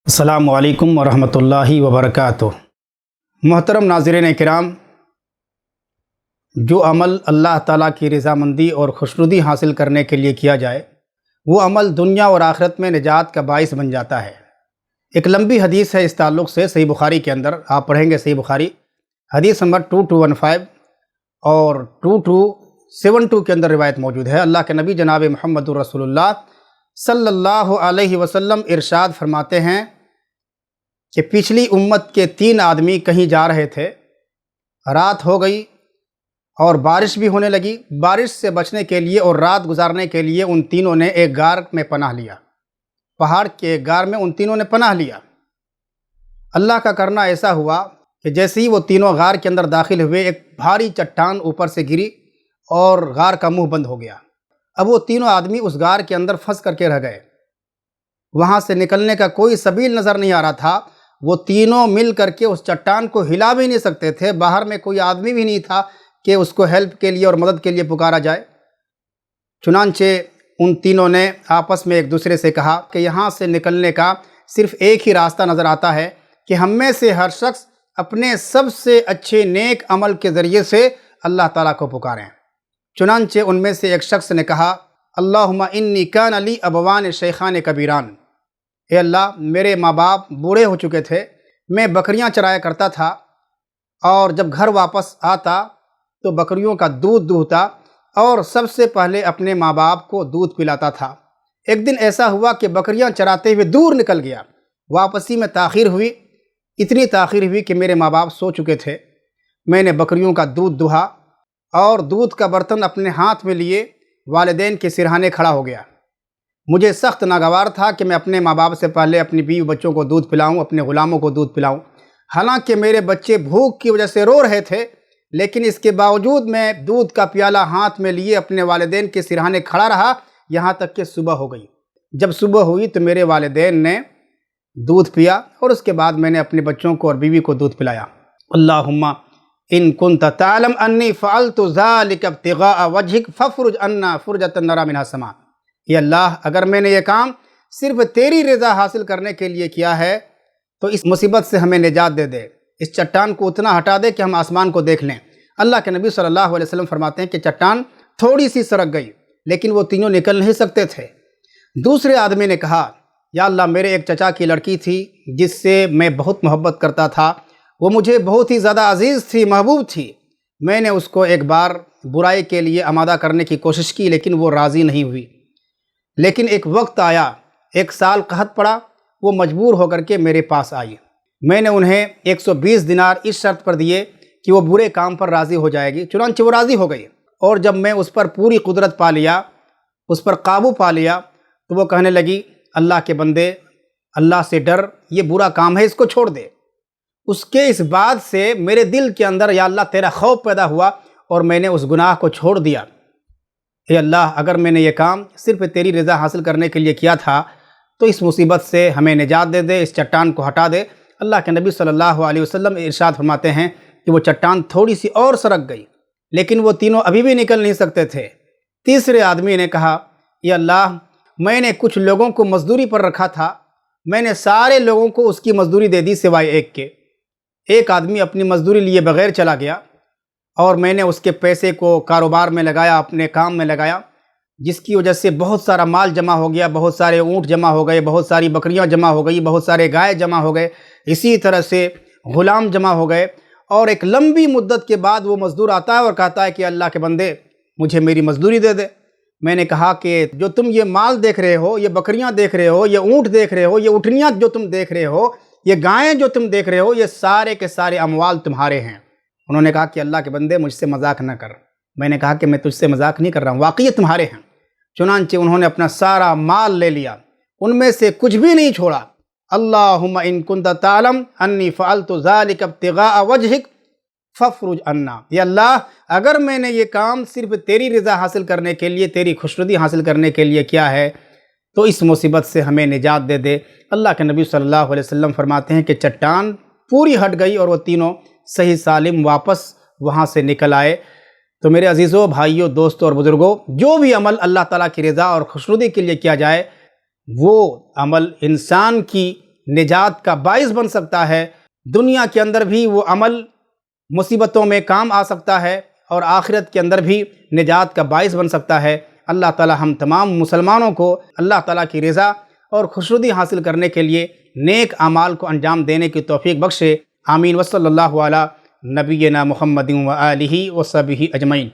السلام علیکم ورحمۃ اللہ وبرکاتہ۔ محترم ناظرین کرام، جو عمل اللہ تعالیٰ کی رضامندی اور خوشنودی حاصل کرنے کے لیے کیا جائے وہ عمل دنیا اور آخرت میں نجات کا باعث بن جاتا ہے۔ ایک لمبی حدیث ہے اس تعلق سے، صحیح بخاری کے اندر آپ پڑھیں گے، صحیح بخاری حدیث نمبر 2215 اور 2272 کے اندر روایت موجود ہے۔ اللہ کے نبی جناب محمد رسول اللہ صلی اللہ علیہ وسلم ارشاد فرماتے ہیں کہ پچھلی امت کے 3 آدمی کہیں جا رہے تھے، رات ہو گئی اور بارش بھی ہونے لگی۔ بارش سے بچنے کے لیے اور رات گزارنے کے لیے ان تینوں نے ایک غار میں پناہ لیا، پہاڑ کے ایک غار میں ان تینوں نے پناہ لیا۔ اللہ کا کرنا ایسا ہوا کہ جیسے ہی وہ تینوں غار کے اندر داخل ہوئے، ایک بھاری چٹان اوپر سے گری اور غار کا منہ بند ہو گیا۔ اب وہ تینوں آدمی اس غار کے اندر پھنس کر کے رہ گئے، وہاں سے نکلنے کا کوئی سبیل نظر نہیں آ رہا تھا۔ وہ تینوں مل کر کے اس چٹان کو ہلا بھی نہیں سکتے تھے، باہر میں کوئی آدمی بھی نہیں تھا کہ اس کو ہیلپ کے لیے اور مدد کے لیے پکارا جائے۔ چنانچہ ان تینوں نے آپس میں ایک دوسرے سے کہا کہ یہاں سے نکلنے کا صرف ایک ہی راستہ نظر آتا ہے کہ ہم میں سے ہر شخص اپنے سب سے اچھے نیک عمل کے ذریعے سے اللہ تعالیٰ کو پکاریں۔ چنانچہ ان میں سے ایک شخص نے کہا، اللہم انی کان لی ابوان شیخان کبیران، اے اللہ میرے ماں باپ بوڑھے ہو چکے تھے، میں بکریاں چرایا کرتا تھا اور جب گھر واپس آتا تو بکریوں کا دودھ دوہتا اور سب سے پہلے اپنے ماں باپ کو دودھ پلاتا تھا۔ ایک دن ایسا ہوا کہ بکریاں چراتے ہوئے دور نکل گیا، واپسی میں تاخیر ہوئی، اتنی تاخیر ہوئی کہ میرے ماں باپ سو چکے تھے۔ میں نے بکریوں کا دودھ دوہا اور دودھ کا برتن اپنے ہاتھ میں لیے والدین کے سرہانے کھڑا ہو گیا۔ مجھے سخت ناگوار تھا کہ میں اپنے ماں باپ سے پہلے اپنی بیوی بچوں کو دودھ پلاؤں، اپنے غلاموں کو دودھ پلاؤں۔ حالانکہ میرے بچے بھوک کی وجہ سے رو رہے تھے، لیکن اس کے باوجود میں دودھ کا پیالہ ہاتھ میں لیے اپنے والدین کے سرہانے کھڑا رہا یہاں تک کہ صبح ہو گئی۔ جب صبح ہوئی تو میرے والدین نے دودھ پیا اور اس کے بعد میں نے اپنے بچوں کو اور بیوی کو دودھ پلایا۔ اللہم ان کنت تعلم انی فعلت ذلک ابتغاء وجہک فافرج عنا فرجۃ نری منہا السماء، یا اللہ اگر میں نے یہ کام صرف تیری رضا حاصل کرنے کے لیے کیا ہے تو اس مصیبت سے ہمیں نجات دے دے، اس چٹان کو اتنا ہٹا دے کہ ہم آسمان کو دیکھ لیں۔ اللہ کے نبی صلی اللہ علیہ وسلم فرماتے ہیں کہ چٹان تھوڑی سی سرک گئی لیکن وہ تینوں نکل نہیں سکتے تھے۔ دوسرے آدمی نے کہا، یا اللہ میرے ایک چچا کی لڑکی تھی جس سے میں بہت محبت کرتا تھا، وہ مجھے بہت ہی زیادہ عزیز تھی، محبوب تھی۔ میں نے اس کو ایک بار برائی کے لیے آمادہ کرنے کی کوشش کی لیکن وہ راضی نہیں ہوئی۔ لیکن ایک وقت آیا، 1 سال قحط پڑا، وہ مجبور ہو کر کے میرے پاس آئی۔ میں نے انہیں 120 دینار اس شرط پر دیے کہ وہ برے کام پر راضی ہو جائے گی۔ چنانچہ وہ راضی ہو گئی، اور جب میں اس پر پوری قدرت پا لیا، اس پر قابو پا لیا، تو وہ کہنے لگی، اللہ کے بندے اللہ سے ڈر، یہ برا کام ہے، اس کو چھوڑ دے۔ اس کے اس بات سے میرے دل کے اندر یا اللہ تیرا خوف پیدا ہوا اور میں نے اس گناہ کو چھوڑ دیا۔ اے اللہ اگر میں نے یہ کام صرف تیری رضا حاصل کرنے کے لیے کیا تھا تو اس مصیبت سے ہمیں نجات دے دے، اس چٹان کو ہٹا دے۔ اللہ کے نبی صلی اللہ علیہ وسلم ارشاد فرماتے ہیں کہ وہ چٹان تھوڑی سی اور سرک گئی لیکن وہ تینوں ابھی بھی نکل نہیں سکتے تھے۔ تیسرے آدمی نے کہا، یا اللہ میں نے کچھ لوگوں کو مزدوری پر رکھا تھا، میں نے سارے لوگوں کو اس کی مزدوری دے دی سوائے ایک کے۔ ایک آدمی اپنی مزدوری لیے بغیر چلا گیا اور میں نے اس کے پیسے کو کاروبار میں لگایا، اپنے کام میں لگایا، جس کی وجہ سے بہت سارا مال جمع ہو گیا، بہت سارے اونٹ جمع ہو گئے، بہت ساری بکریاں جمع ہو گئی، بہت سارے گائے جمع ہو گئے، اسی طرح سے غلام جمع ہو گئے۔ اور ایک لمبی مدت کے بعد وہ مزدور آتا ہے اور کہتا ہے کہ اللہ کے بندے مجھے میری مزدوری دے دے۔ میں نے کہا کہ جو تم یہ مال دیکھ رہے ہو، یہ بکریاں دیکھ رہے ہو، یہ اونٹ دیکھ رہے ہو، یہ اٹھنیاں جو تم دیکھ رہے ہو، یہ گائیں جو تم دیکھ رہے ہو، یہ سارے کے سارے اموال تمہارے ہیں۔ انہوں نے کہا کہ اللہ کے بندے مجھ سے مذاق نہ کر۔ میں نے کہا کہ میں تجھ سے مذاق نہیں کر رہا ہوں، واقعی تمہارے ہیں۔ چنانچہ انہوں نے اپنا سارا مال لے لیا، ان میں سے کچھ بھی نہیں چھوڑا۔ اللہم ان کنت تعلم انی فعلت ذلک ابتغاء وجہک فافرج عنا، یا اللہ اگر میں نے یہ کام صرف تیری رضا حاصل کرنے کے لیے، تیری خوشنودی حاصل کرنے کے لیے کیا ہے تو اس مصیبت سے ہمیں نجات دے دے۔ اللہ کے نبی صلی اللہ علیہ وسلم فرماتے ہیں کہ چٹان پوری ہٹ گئی اور وہ تینوں صحیح سالم واپس وہاں سے نکل آئے۔ تو میرے عزیزوں، بھائیوں، دوستوں اور بزرگوں، جو بھی عمل اللہ تعالیٰ کی رضا اور خوشنودی کے لیے کیا جائے وہ عمل انسان کی نجات کا باعث بن سکتا ہے، دنیا کے اندر بھی وہ عمل مصیبتوں میں کام آ سکتا ہے اور آخرت کے اندر بھی نجات کا باعث بن سکتا ہے۔ اللہ تعالی ہم تمام مسلمانوں کو اللہ تعالیٰ کی رضا اور خوشنودی حاصل کرنے کے لیے نیک اعمال کو انجام دینے کی توفیق بخشے۔ آمین وصلی اللہ علی نبینا محمد و آلہ و صحبہ اجمعین۔